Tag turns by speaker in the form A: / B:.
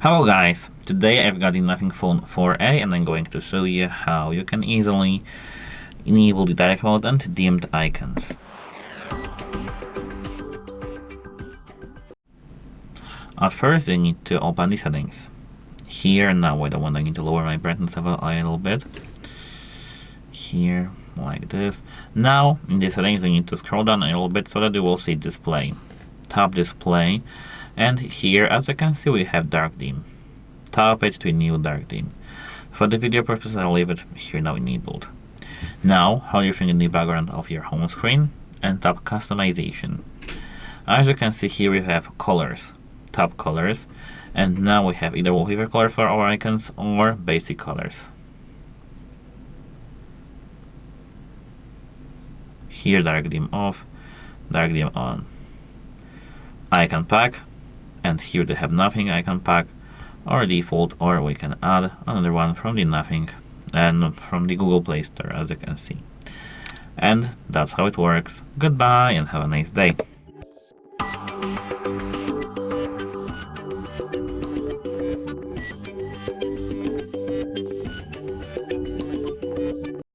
A: Hello guys, today I've got the Nothing Phone 4a and I'm going to show you how you can easily enable the direct mode and dimmed icons. At first you need to open the settings. Here now wait a moment, I need to lower my brightness level a little bit. Here, like this. Now in the settings you need to scroll down a little bit so that you will see display. Tap display, and here as you can see we have dark dim. Tap it to enable dark dim. For the video purposes I'll leave it here now enabled. Now hold your finger in the background of your home screen and tap customization. As you can see here we have colors. Tap colors, and now we have either wallpaper color for our icons or basic colors. Here dark dim off, dark dim on. Icon pack, and here they have nothing icon pack or default, or we can add another one from the nothing and from the Google Play Store, as you can see. And that's how it works. Goodbye and have a nice day.